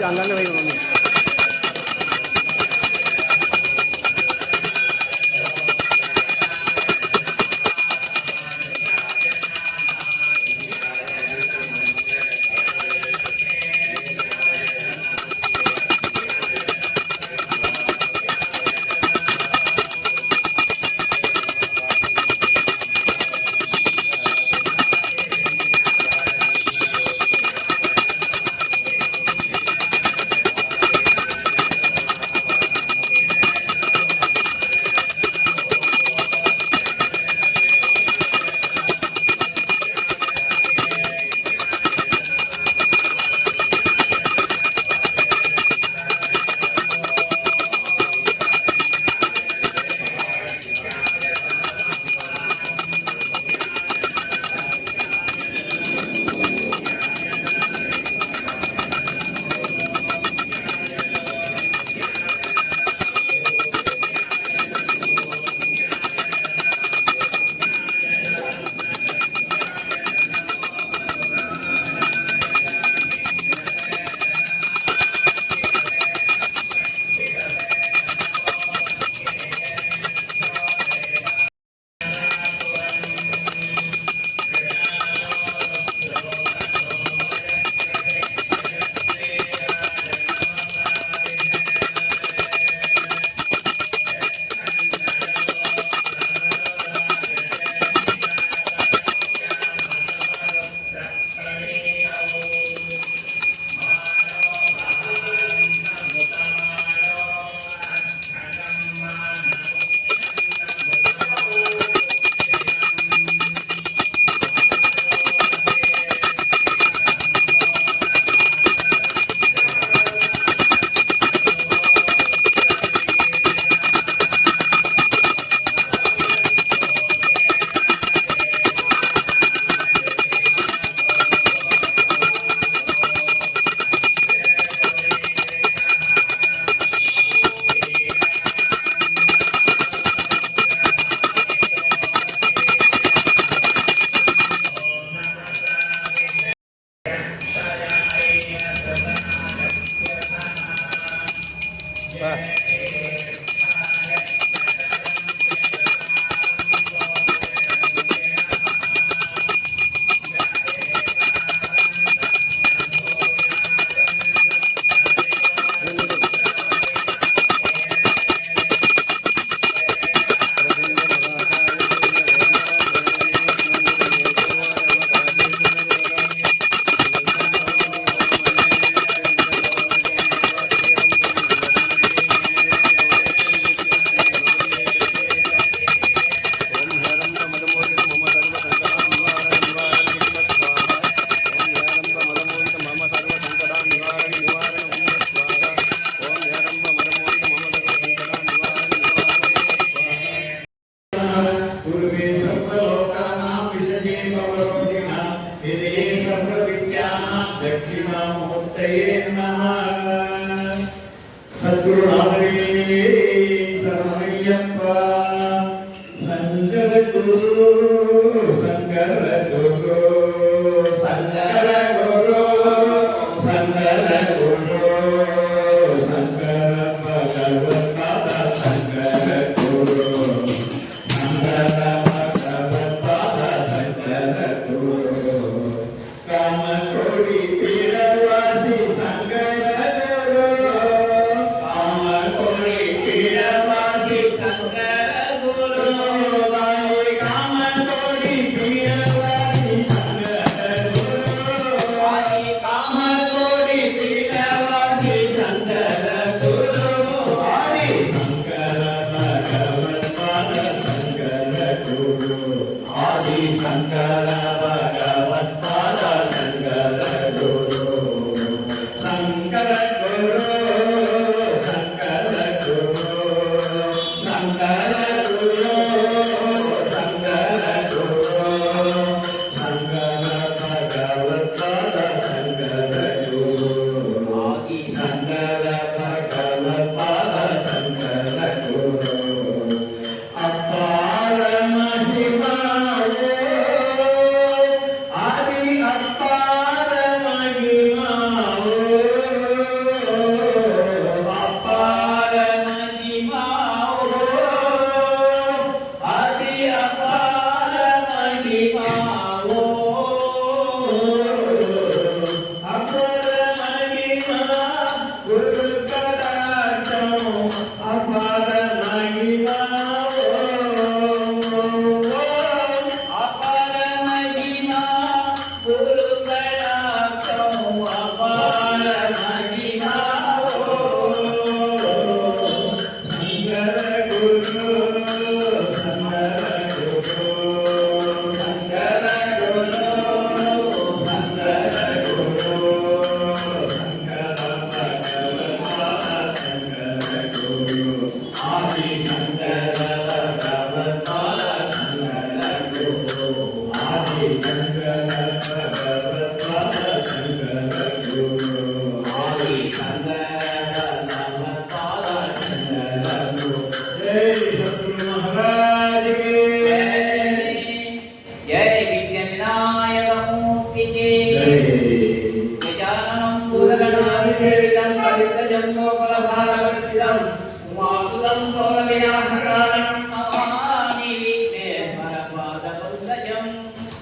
அங்கங்கே வைக்கணும்.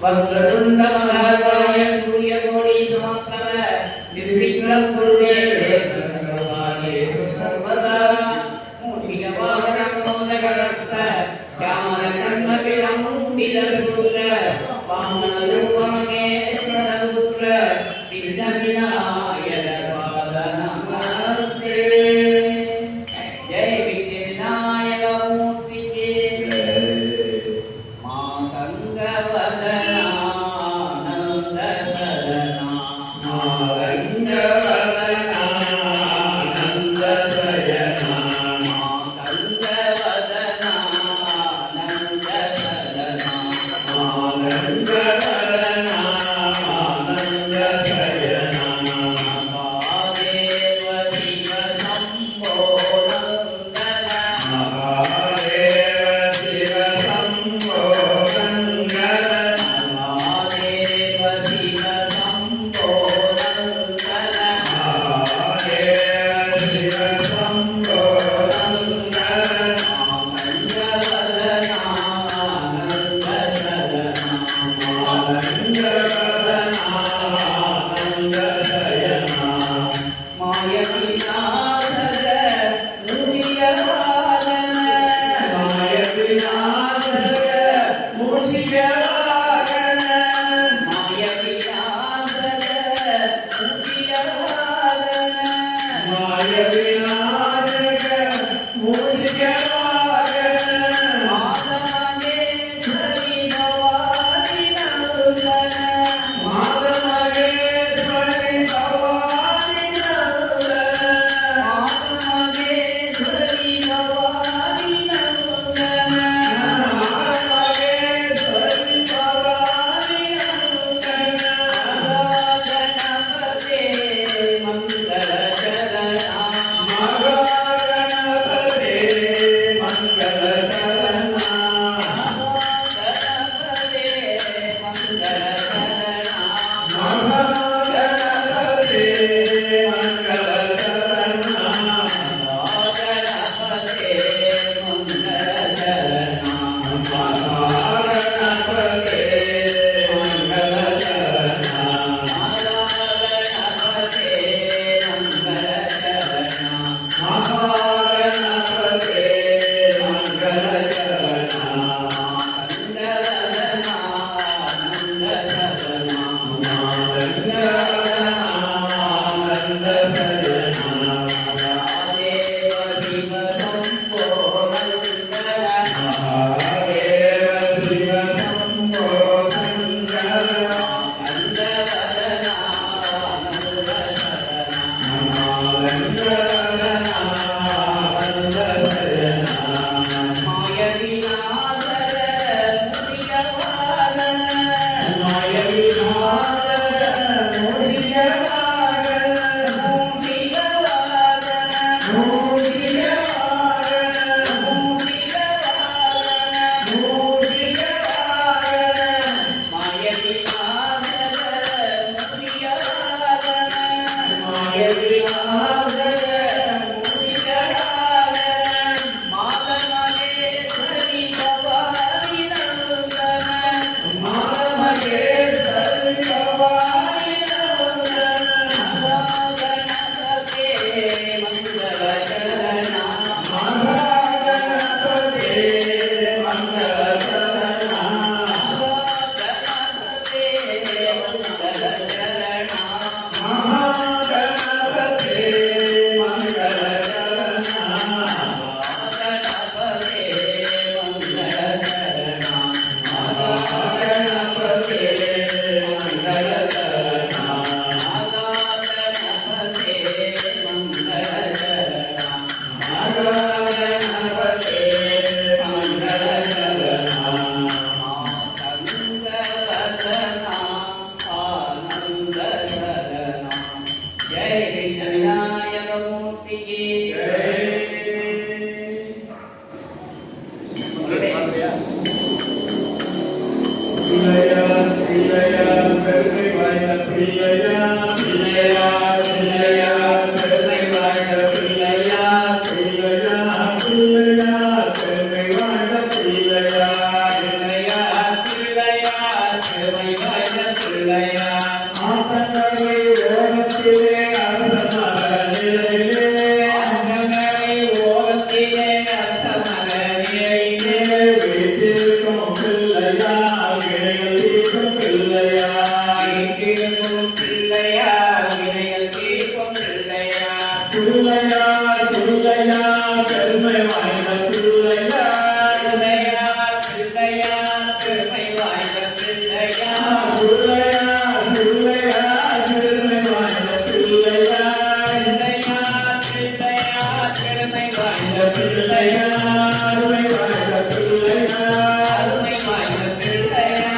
वक्रतुंड महाकाय सूर्यकोटि समप्रभ निर्विघ्नं कुरु मे सर्वकार्येषु सर्वदा मूषिकवाहनं मोदकहस्त श्यामलकर्णविलं विदसूत्र वामनरूपमगे स्मरणपुत्र विघ्नविनायक पादनमस्ते जय विघ्नविनायक मूर्ति के Thank you. பிள்ளையார் ஆத்தங்கரை ஓரத்திலே அரசமர நிலையிலே ஆற்றங்கரை ஓரத்திலே அரசமர நிலையிலே வீட்டிற்கும் பிள்ளையார் வினைகள் தீர்க்கும் பிள்ளையார் வீட்டிற்கும் பிள்ளையார் வினைகள் தீர்க்கும் பிள்ளையார் பிள்ளையார் பிள்ளையார் பெருமை வாய்ந்த பிள்ளையார் பிள்ளையார் பிள்ளையார் பெருமை வாய்ந்த பிள்ளையார் பிள்ளையார் பிள்ளையார் பெருமை வாய்ந்த பிள்ளையார் பிள்ளையார் பிள்ளையார் பெருமை வாய்ந்த பிள்ளையார் அருமை வாய்ந்த பிள்ளையார் அருமை வாய்ந்த பிள்ளையார்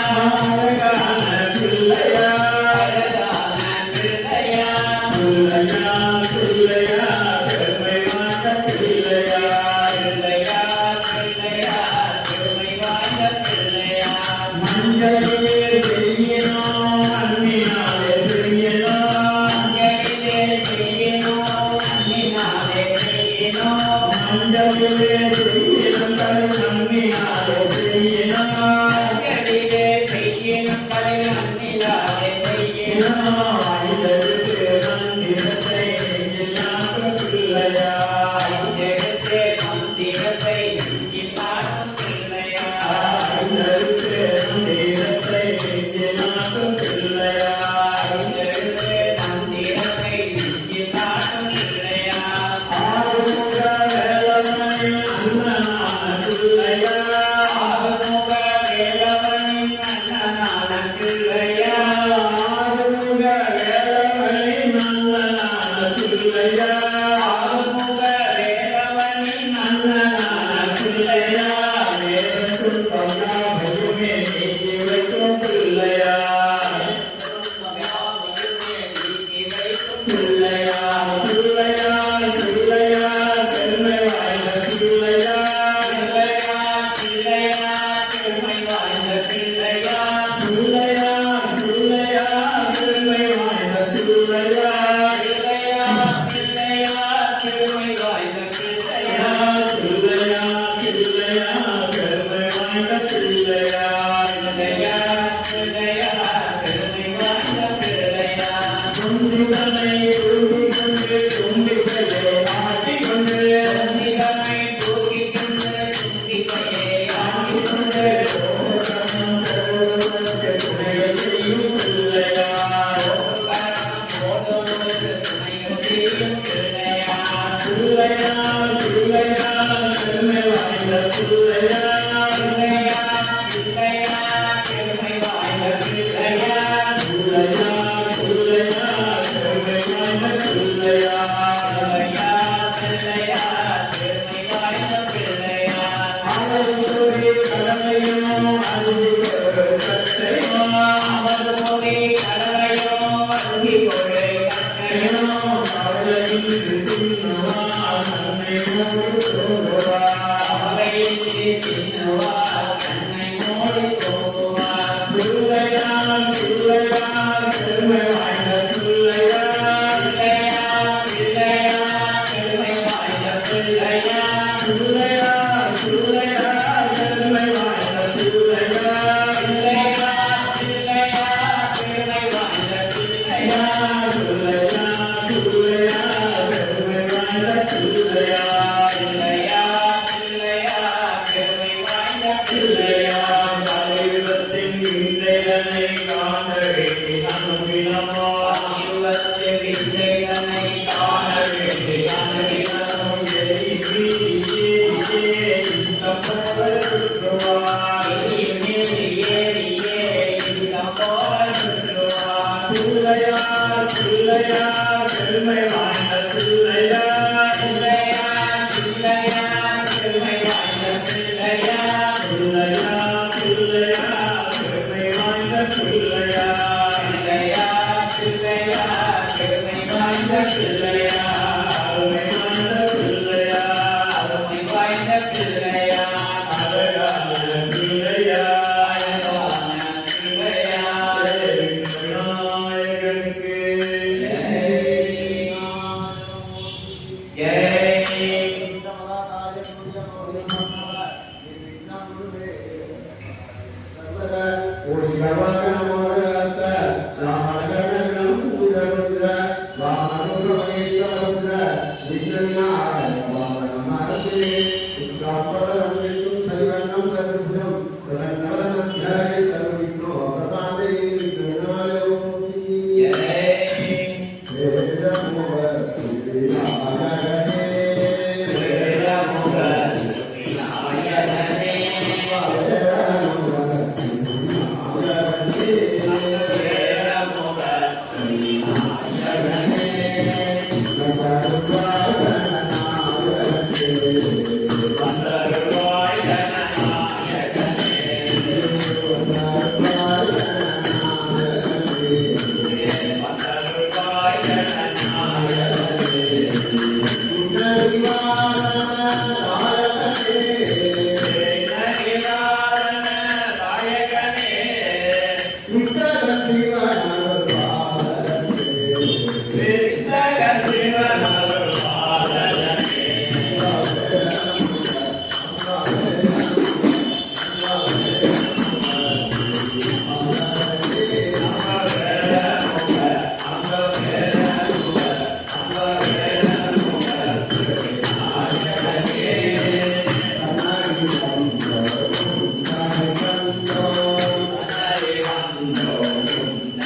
அழகான பிள்ளையார் அழகான பிள்ளையார் பிள்ளையார் பிள்ளையார் பெருமை வாய்ந்த பிள்ளையார் பிள்ளையார் பிள்ளையார் பெருமை வாய்ந்த பிள்ளையார் மஞ்சளிலே செய்யணும் அன்பினாலே செய்யணும் மஞ்சளிலே செய்யணும் அன்னினாலே செய்யணும் மஞ்சளிலே செய்யணும் அன்பினாலே செய்யணும் மஞ்சளிலே செய்யணும் கலை அன்னினாலே செய்யணும் ஐந்தெழுத்தே மந்திரத்தை நெஞ்சில் நாட்டும் பிள்ளையார் ஐந்தெழுத்தே மந்திரத்தை நெஞ்சில் நாட்டும் பிள்ளையார் ஆறுமுக வேலவனின் அண்ணனான பிள்ளையார்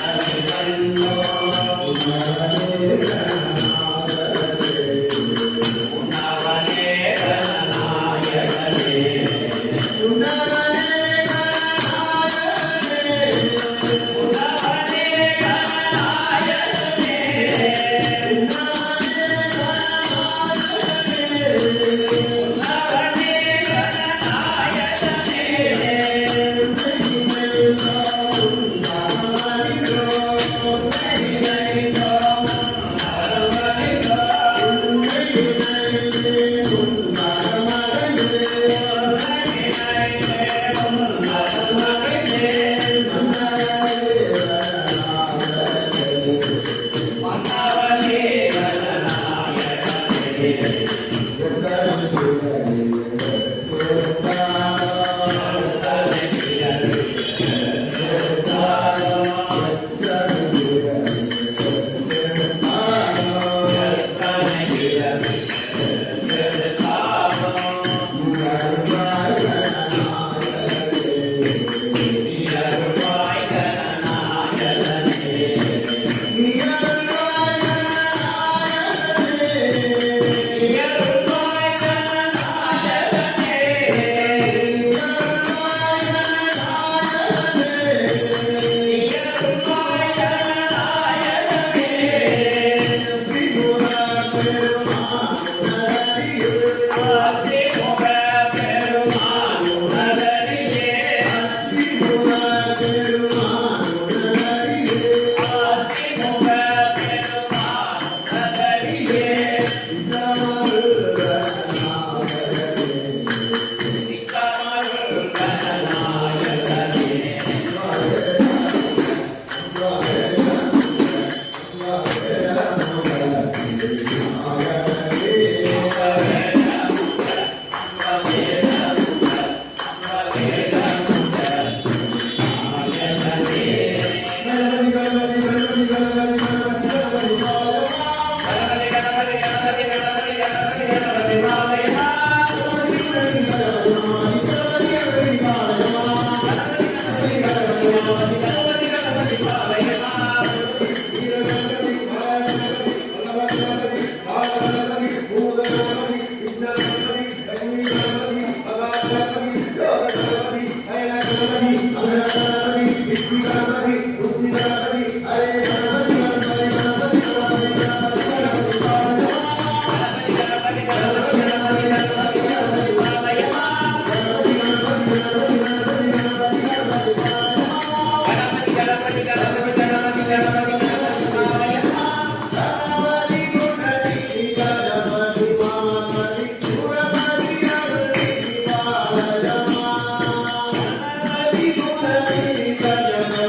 அதை கண்டோம் உன்னவனே கணநாயகனே உன்னவனே கணநாயகனே உன்னவனே கணநாயகனே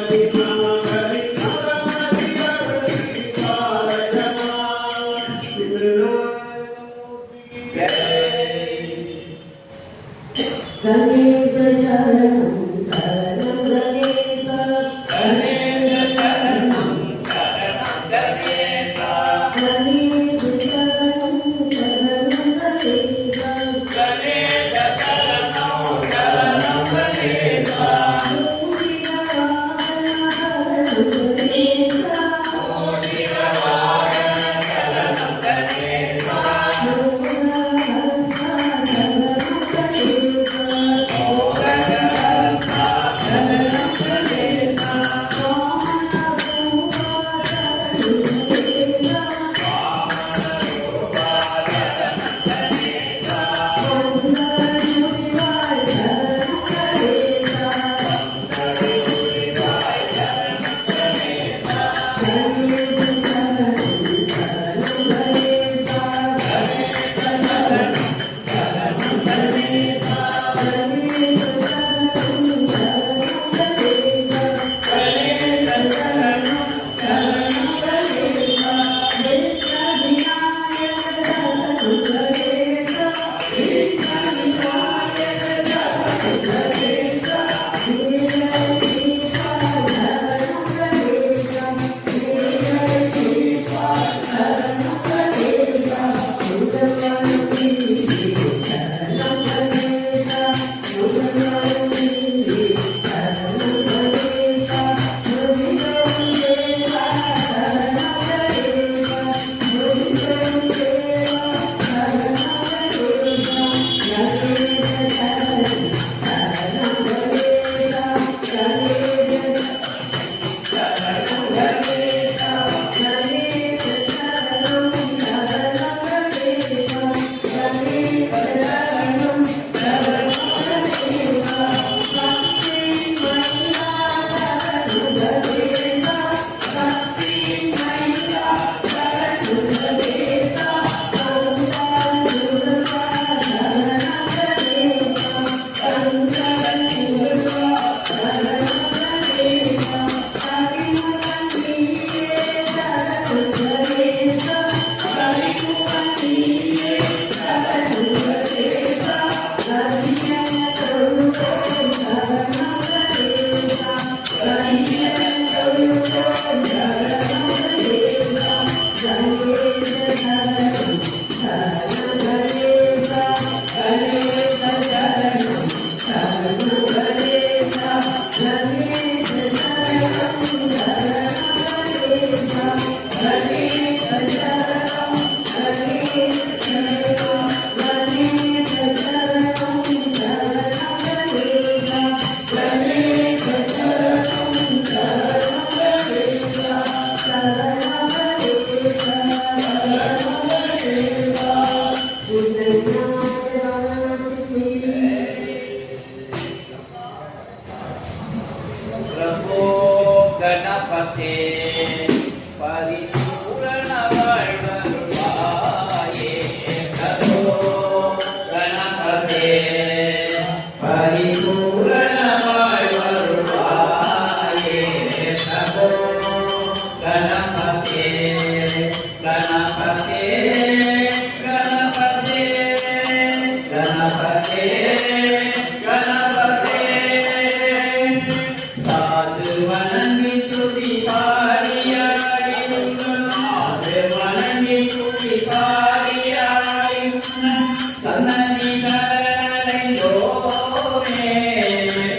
Thank you. கணபதே பரிபூரண வாழ்வருள்வாயே கதோ கணபதே பரிபூரண வாழ்வருள்வாயே கதோ கணபதே கணபதே கணபதே கணபதே கணபதே சாது வணங்கி துதி பாடியாய் நாது வணங்கி துதி பாடியாய் சன்னதி கரணடைந்தோமே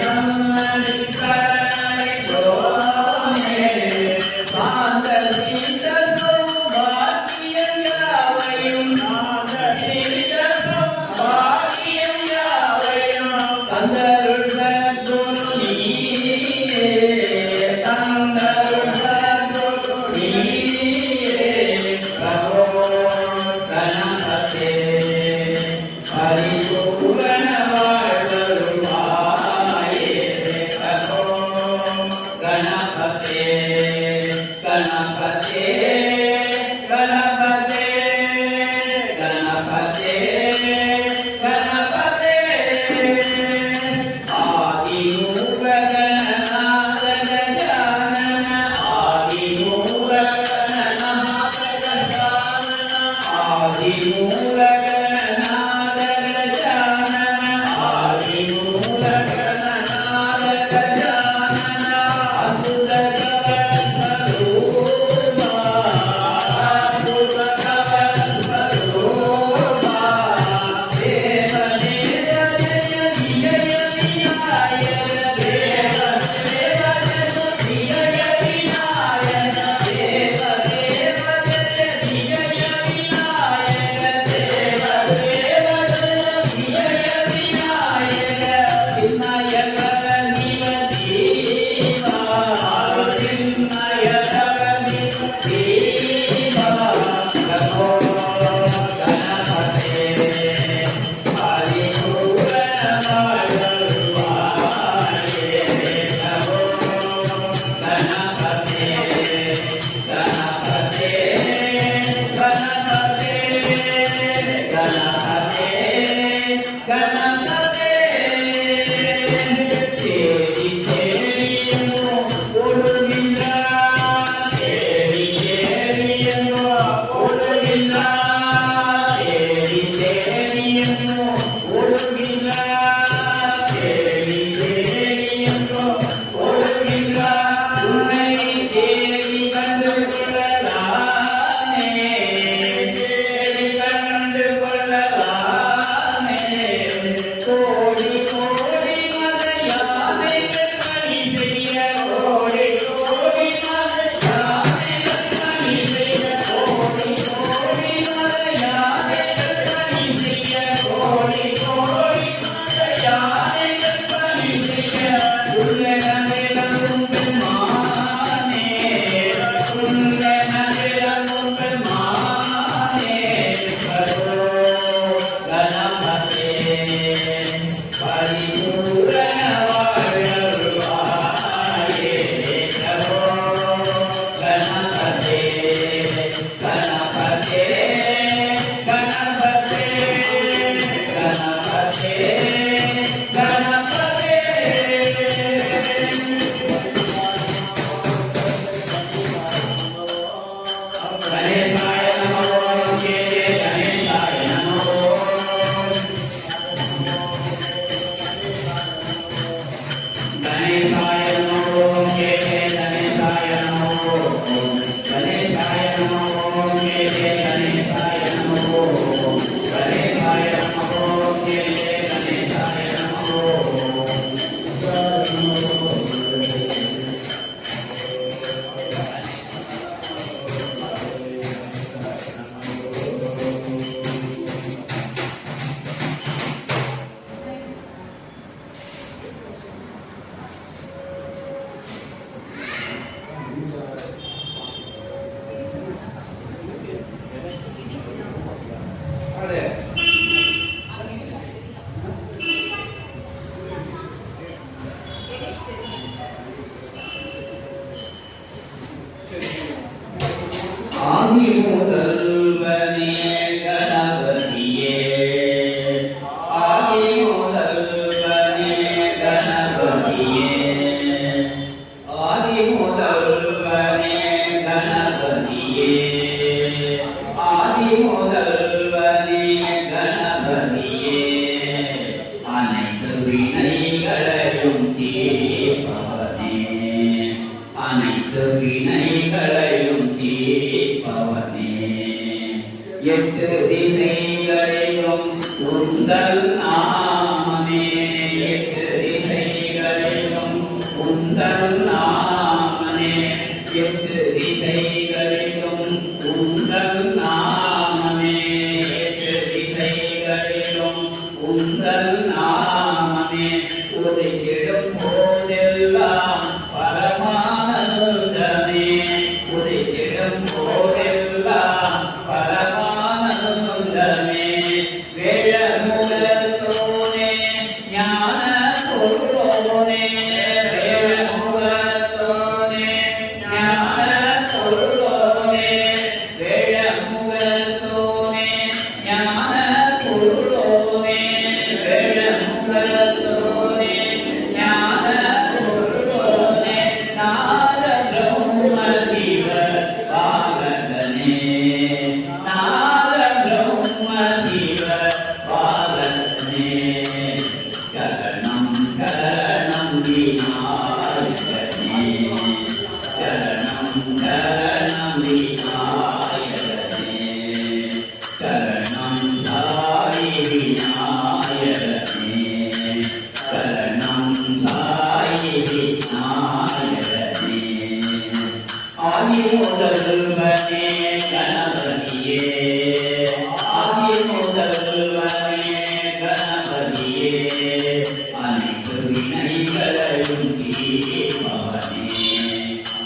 சன்னதி கரணடைந்தோமே சாந்த சீத சௌபாக்கியம் யாவையும் சாந்த சீத சௌபாக்கியம் யாவையும் தந்தருள் சத்குரு நீயே தந்தருள் சத்குரு நீயே பிரபோ கணபதே பரிபூரண வாழ்வருள்வாயே பிரபோ கணபதே கணபதே கணபதே கணபதே கணபதே ஆதிமூலகணநாத கஜானன ஆதிமூலகணநாத கஜானன ஆதிமூலகணநாத கஜானன ஆதிமூலகணநாத கஜானன அற்புத கவஸ்வரூபா அற்புத கவஸ்வரூபா தேவனே ஜய ஜய விநாயக தேவ தேவ ஜய ஜய விநாயக தேவ தேவ ஜய ஜய விநாயக தேவ தேவ ஜய ஜய விநாயக விநாயகர நிவதீவா விநாயகர நிவதீவா நமோ கணபதே பரிபூரண வாழ்வருள்வாயே நமோ கணபதே கணபதே கணபதே கணபதே கணபதே தேடி தேடியோ ஓடுகின்றான் தேடி தேடியோ ஓடுகின்றான் தேடி தேடியோ ஓடுகின்றான் தேடி தேடியோ ஓடுகின்றான் உன்னை தேடி கண்டுகொள்ள ஆதி முதல்வனே கணபதியே ஆதி முதல்வனே கணபதியே ஆதி முதல்வனே கணபதியே ஆதி முதல்வனே கணபதியே அனைத்து வினைகளையும் தீர்ப்பவனே அனைத்து வினைகளையும் தீர்ப்பவனே எட்டு திசைகளிலும் உந்தல் நாமமே எட்டு திசைகளிலும் உந்தல் நாமமே எட்டு திசைகளிலும் உந்தல் நாமமே எட்டு திசைகளிலும் உந்தல் நாமமே உதைத்திடும் போதெல்லாம் பரமானந்தமே உதைத்திடும் போதெல்லாம் பரமானந்தமே வேழமுகத்தோனே ஞான பொருளோனே வேழமுகத்தோனே ஞான பொருளோனே வேழமுகத்தோனே ஞான பொருளோனே வேழமுகத்தோனே ஞான பொருளோனே நாத பிரம்ம ஜீவ பாலகனே நாத பிரம்ம ஜீவ பாலகனே கரணம் கரணம் விநாயகனே கரணம் கரணம் விநாயகனே கரணம் தாய் விநாயகனே கரணம் தாய் விநாயகனே ஆதி முதல்வனே கணபதியே ஆதி முதல்வனே கணபதியே அனைத்து வினைகளையும் தீர்ப்பவனே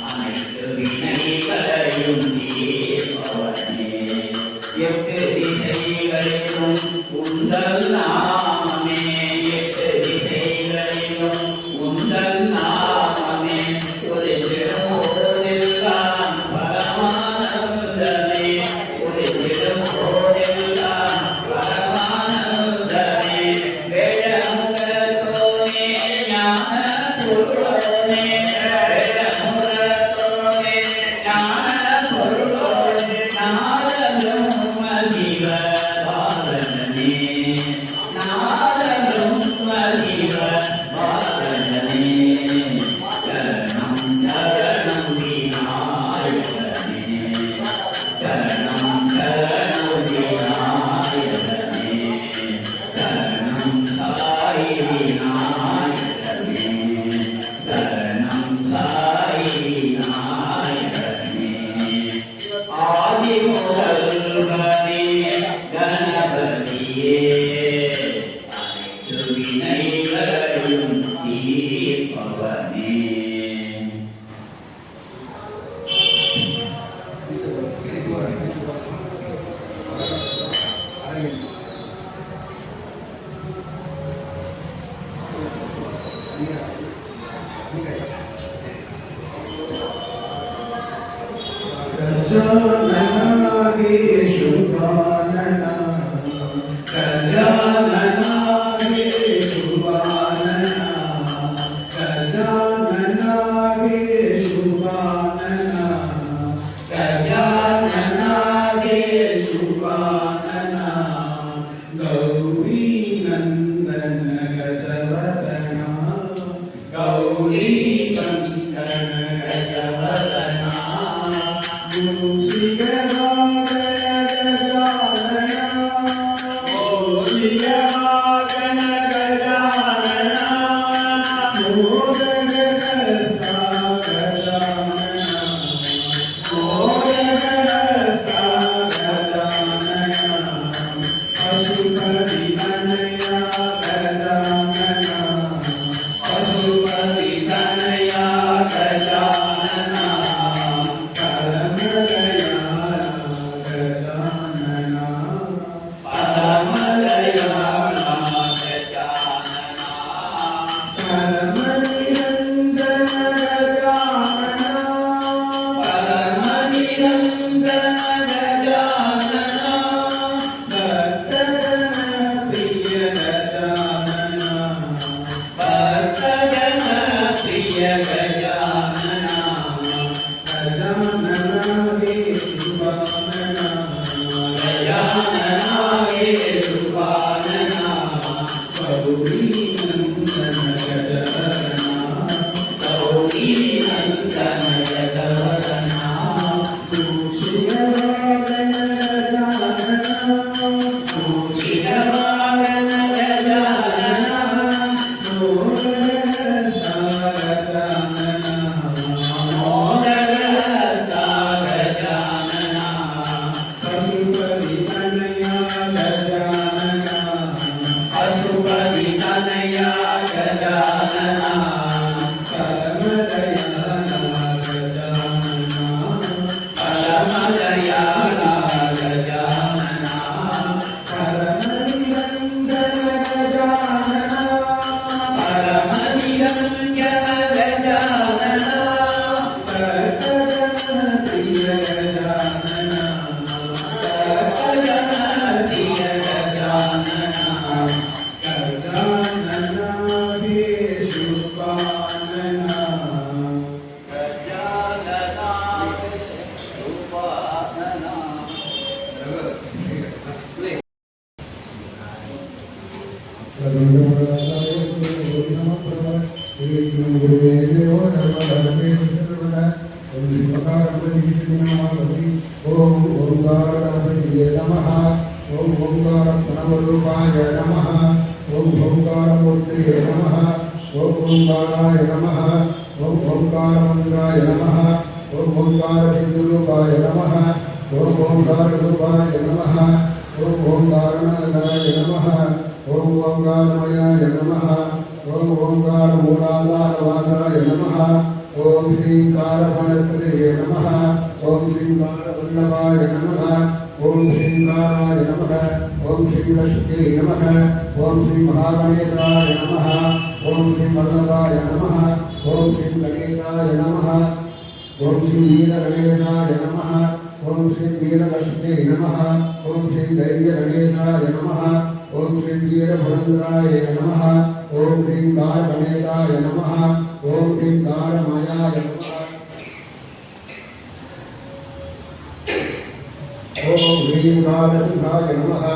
அனைத்து வினைகளையும் தீர்ப்பவனே எட்டு திசைகளிலும் உந்தல் நாமமே எட்டு திசைகளிலும் உந்தல் நாமமே உரைத்திடும் போதெல்லாம் பரமானந்தமே உரைத்திடும் போதெல்லாம் பரமானந்தமே வேழமுகத்தோனே ஞான பொருளோனே வேழமுகத்தோனே ஞான பொருளோனே நாத பிரம்ம ஜீவ பாலகனே நாத பிரம்ம ஜீவ பாலகனே சரணம் சரணம் விநாயகனே சரணம் சரணம் விநாயகனே சரணம் சாய் விநாயகனே சரணம் சாய் விநாயகனே ஆதி முதல்வனே கணபதியே அனைத்து வினைகளையும் தீர்ப்பவனே गजाननागे शुभानना गजाननागे शुभानना गजाननागे शुभानना गजाननागे शुभानना गौरी नंदन गजवदना गौरी नंदन गजवदना गुरु பரமனிரஞ்சன गजाननागे शुभानना गजाननागे शुभानना गौरी नंदन गजवदना गौरी नंदन गजवदना तुलसीवागन गजानना तुलसीवागन गजानना मोदकहस्ता गजानना पशुपति तनया गजानना परम दयाला गजानना परम निरंजन गजानना प्रिय गजानना गजानना शुभानना ओम ओंकार गणपतिये नमः ओम ओंकार प्रणवरूपाय नमः ओम ओंकार मूर्तये नमः ओम ओंकाराय नमः ओम ओंकार मंत्राय नमः ओम ओंकार बिंदुरूपाय नमः ओम ओंकार रूपाय नमः ओम ओंकार नंदाय नमः ओम ओंकारमयाय नमः ओम ओंकार मूलाधारवासाय नमः ओम श्रीकार गणपतये नमः ओम श्रीकार वल्लभाय नमः ओम श्रीकाराय नमः ओम श्री लक्ष्मी नमः ओम श्री महागणेशाय नमः ओम श्री वल्लभाय नमः ओम श्री गणेशाय नमः ओम श्री वीरगणेशाय नमः ओम श्री वीरलक्ष्मी नमः ओम श्री धैर्यगणेशाय नमः ओम श्री वीरभद्राय नमः ओम ह्रीं कार गणेशाय नमः ओम ह्रीं कार मायाय नमः ओम ह्रीं कार सिंहाय नमः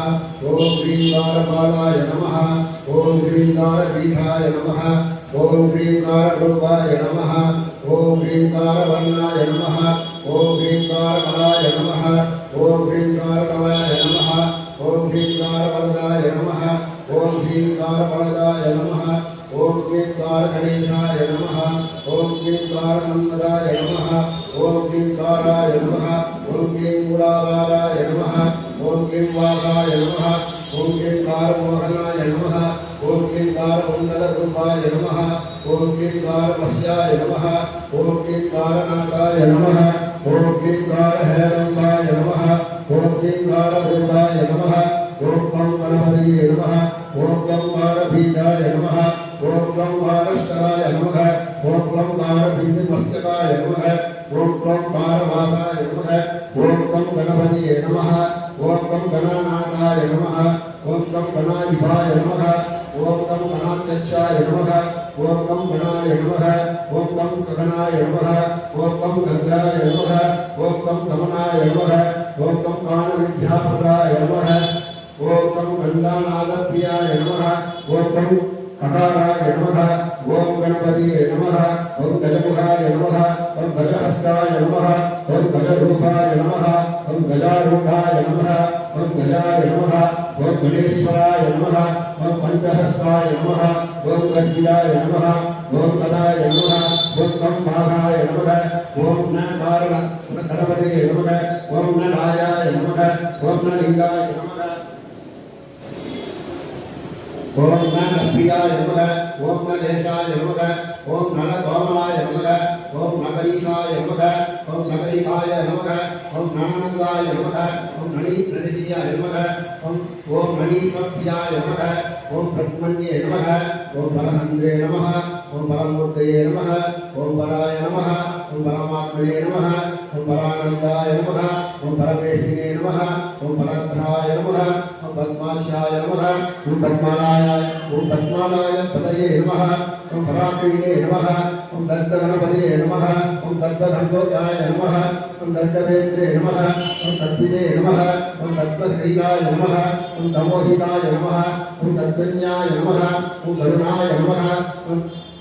ओम ह्रीं कार बालाय नमः ओम ह्रीं कार पीठाय नमः ओम ह्रीं कार रूपाय नमः ओम ह्रीं कार वर्णाय नमः ओम ह्रीं कार कलाय नमः ओम ह्रीं कार कवयाय नमः ओम ह्रीं कार वरदाय नमः ओम ह्रीं कार वरदाय नमः ओम ह्रीं कार गणेशाय नमः ओम ह्रीं कार नंदराय नमः ओम ह्रीं काराय नमः ओम ह्रीं मूलाधाराय नमः ओम ह्रीं वासाय नमः ओम ह्रीं कार मोहनाय नमः ओम ह्रीं कार उन्नतरूपाय नमः ओम ह्रीं कार वस्याय नमः ओम ह्रीं कार नाथाय नमः ओम ह्रीं कार हैरंबाय नमः ओम ह्रीं कार रूपाय नमः ओम गं गणपतिये नमः ओम गं कार बीजाय नमः ओम गं कारष्टराय नमः ओम गं कार भिन्नमस्तकाय नमः ओम गं कार वासाय नमः ओम गं गणपतिये नमः ओम गं गणानाथाय नमः ओम गं गणाधिपाय नमः ओम गं गणाध्यक्षाय नमः ओम गं गणाय नमः ओम गं गगनाय नमः ओम गं गंगाय नमः ओम गं गमनाय नमः ओम गं काणविद्याप्रदाय नमः ओम गं गंगानादप्रियाय नमः ओम गं ककाराय नमः ओम गणपतिये नमः ओम गजमुखाय नमः ओम गजहस्ताय नमः ओम गजरूपाय नमः ओम गजारूढाय नमः ओम गजाय नमः ओम गणेश्वराय नमः ओम पंचहस्ताय नमः ओम गज्जियाय नमः ओम कदाय नमः ओम कंभागाय नमः ओम न कारण गणपतिये नमः ओम न राजाय नमः ओम न लिंगाय नमः ओम नन प्रियाय नमः ओम नलेशाय नमः ओम नल कोमलाय नमः ओम नगरीशाय नमः ओम नगरीकाय नमः ओम ननंदाय नमः ओम नणीप्रतियाय नमः ओम नणीस्वप्रियाय नमः ओम ब्रह्मण्ये नमः ओम परहन्द्रे नमः ओम परमूर्तये नमः ओम पराय नमः ओम परमात्मने नमः ओम परानंदाय नमः ओम परमेश्वरिने नमः ओम परद्राय नमः ओम पद्माक्षाय नमः ओम पद्मालय पतये नमः ओम पराक्रीणे नमः ओम दत्तगणपतये नमः ओम दत्तगणपतये नमः ओम दत्तवेन्द्रे नमः ओम तद्विदे नमः ओम तत्त्वक्रीडाय नमः ओम तमोहिताय नमः ओम तत्त्वज्ञाय नमः ओम करुणाय नमः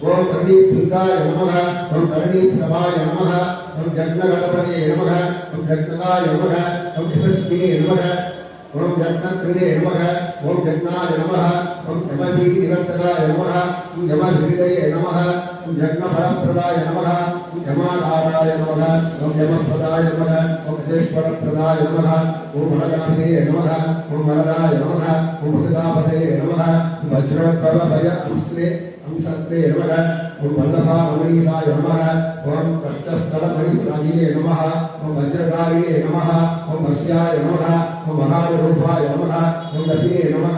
ओम तरणीभृताय नमः ओम तरणीप्रभाय नमः ओम जग्नगणपतये नमः ओम जग्नकाय नमः ओम यशस्विने नमः ओम जग्नकृते नमः ओम जग्नाय नमः ओम यमभीतिवर्तकाय नमः ओम यमहृदये नमः ओम जग्नफलप्रदाय नमः ओम यमाधाराय नमः ओम यमप्रदाय नमः ओम यजेश्वरप्रदाय नमः ओम हरगणपतये नमः ओम वरदाय नमः ओम वसुधापतये नमः वज्रप्रभभय अंसत्रे नमः ओम वल्लभामणीसाय नमः ओम कष्टस्थलमणिप्राजिने नमः ओम वज्रकारिणे नमः ओम वस्याय नमः ओम महारूपाय नमः ओम दशिने नमः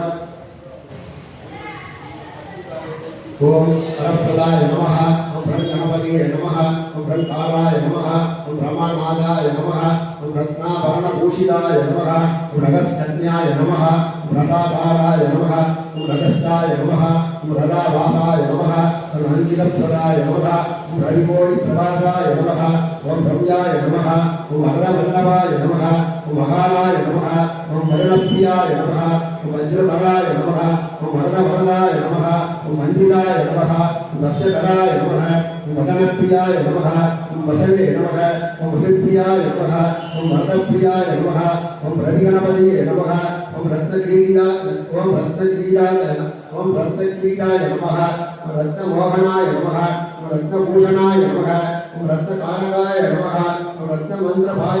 ओम परप्रदाय नमः ओम ब्रह्मणपतये नमः ओम ब्रह्मकाराय नमः ओम ब्रह्मनादाय नमः ओम रत्नाभरणभूषिताय नमः ओम रगस्कन्याय नमः ओम रसाधाराय नमः ओम रगस्ताय नमः ओम रदावासाय नमः ओम रञ्जितप्रदाय नमः ओम रविकोटिप्रभासाय नमः ओम ब्रह्मयाय नमः ओम वरदवल्लभाय नमः ओम महालाय नमः ओम वरुणप्रियाय नमः ओम वज्रधराय नमः ओम वरदवरदाय नमः ओम मञ्जिताय नमः ओम दशकराय नमः ओम वदनप्रियाय नमः ओम वसवे नमः ओम वसुप्रियाय नमः ओम वरदप्रियाय नमः ओम रविगणपतये नमः ओम रत्नक्रीडाय नमः ओम रत्नमोहनाय नमः ओम रत्नभूषणाय नमः ओम रत्नकारकाय नमः ओम रत्नमन्त्रभाय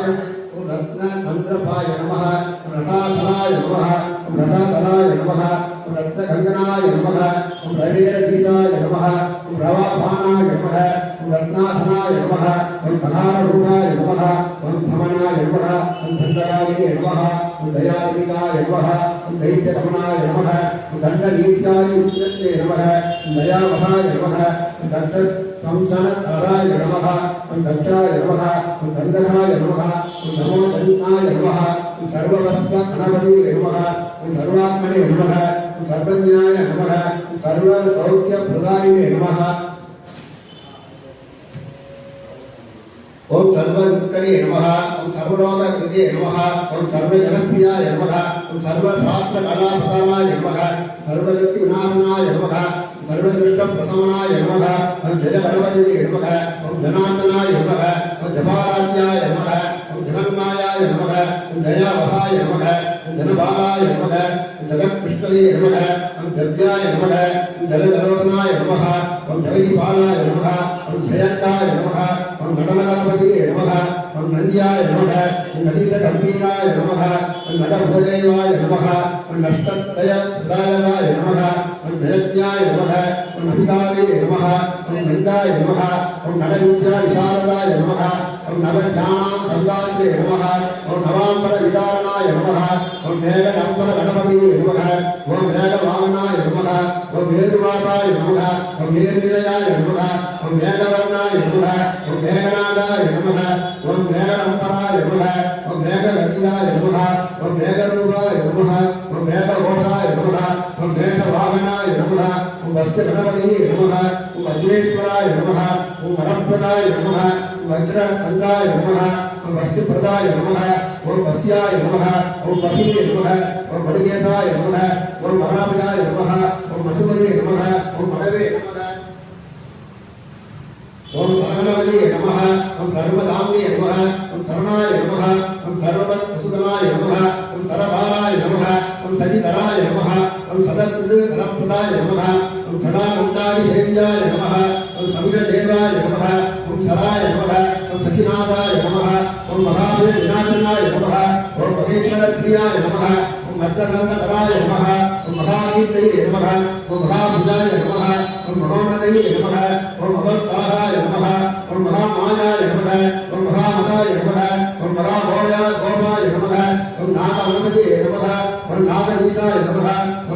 नमः ओम रसाधराय नमः ओम रसाधराय नमः ओम रत्नगङ्गनाय नमः ओम रवेरधीसाय नमः ओम रवाभानाय नमः ओम रत्नासनाय नमः ओम कलारूपाय नमः ओम भमनाय नमः ओम धन्दरायणे नमः ओम दयात्मिकाय नमः ओम दैत्यगमनाय नमः ओम दण्डनीत्याय उच्चत्रे नमः ओम दयावहाय नमः ओम दत्तसंसनतराय नमः ओम दक्षाय नमः ओम दण्डकाय नमः ओम नमो दण्डाय नमः ओम सर्ववस्वगणपतये नमः ओम सर्वात्मने नमः ओम सर्वज्ञाय नमः ओम सर्वसौख्यप्रदायिने नमः ओम सर्वदुःखने नमः ओम सर्वलोककृते नमः ओम सर्वजनप्रियाय नमः ओम सर्वशास्त्रकलापतनाय नमः सर्वदुःखविनाशनाय नमः सर्वदुष्टप्रशमनाय नमः ओम जयगणपतये नमः ओम जनार्दनाय नमः ओम जपाराध्याय नमः ओम जगन्मायाय नमः ओम जयावहाय नमः ओम जनबालाय नमः ओम जगत्कृष्णये नमः ओम जव्याय नमः ओम जलजलोचनाय नमः ओम जगदीपालाय नमः ओम जयन्ताय नमः ओम नटनगणपतये नमः ओम नन्द्याय नमः ओम नदीसगम्भीराय नमः ओम नटभुजदेवाय नमः ओम नष्टत्रयप्रदायकाय नमः ओम नयज्ञाय नमः ओम अभिकारे नमः ओम नन्दाय नमः ओम नटविद्याविशारदाय नमः ओम नवज्ञानां संदात्रे नमः ओम नवाम्बरविदारणाय नमः ओम मेघडम्बरगणपतये नमः ओम मेघवाहनाय नमः ओम मेरुवासाय नमः ओम मेरुनिलयाय नमः ओम मेघवर्णाय नमः ओम मेघनादाय नमः ओम मेघडम्बराय नमः ओम मेघगतिदाय नमः ओम मेघरूपाय नमः ओम मेघघोषाय नमः ओम मेघवाहनाय नमः ओम वस्त्रगणपतये नमः ओम वज्रेश्वराय नमः ओम वरप्रदाय नमः ओम वज्रकन्दाय नमः ओम वस्त्रप्रदाय नमः ओम वस्याय नमः ओम वसिने नमः ओम वडगेशाय नमः ओम वराभयाय नमः ओम वसुमते नमः ओम वडवे नमः ओम शरणवदे नमः ओम सर्वधाम्ये नमः ओम शरणाय नमः ओम सर्ववत्सुतनाय नमः ओम सरदाराय नमः ओम सजितराय नमः ओम सदकृतफलप्रदाय नमः ओम सदानन्दादिदेव्याय नमः ओम समिरदेवाय नमः ओम सराय नमः ओम सचिनादाय नमः ओम महावीरविनाशनाय नमः ओम महेश्वरप्रियाय नमः ओम मद्दधर्मधराय नमः ओम महावीर्तये नमः ओम महाभुजाय नमः ओम महोन्नतये नमः ओम महोत्साहाय नमः ओम महामायाय नमः ओम महामदाय नमः ओम महागोपाय नमः ओम नागगणपतये नमः ओम नागधीशाय नमः ओम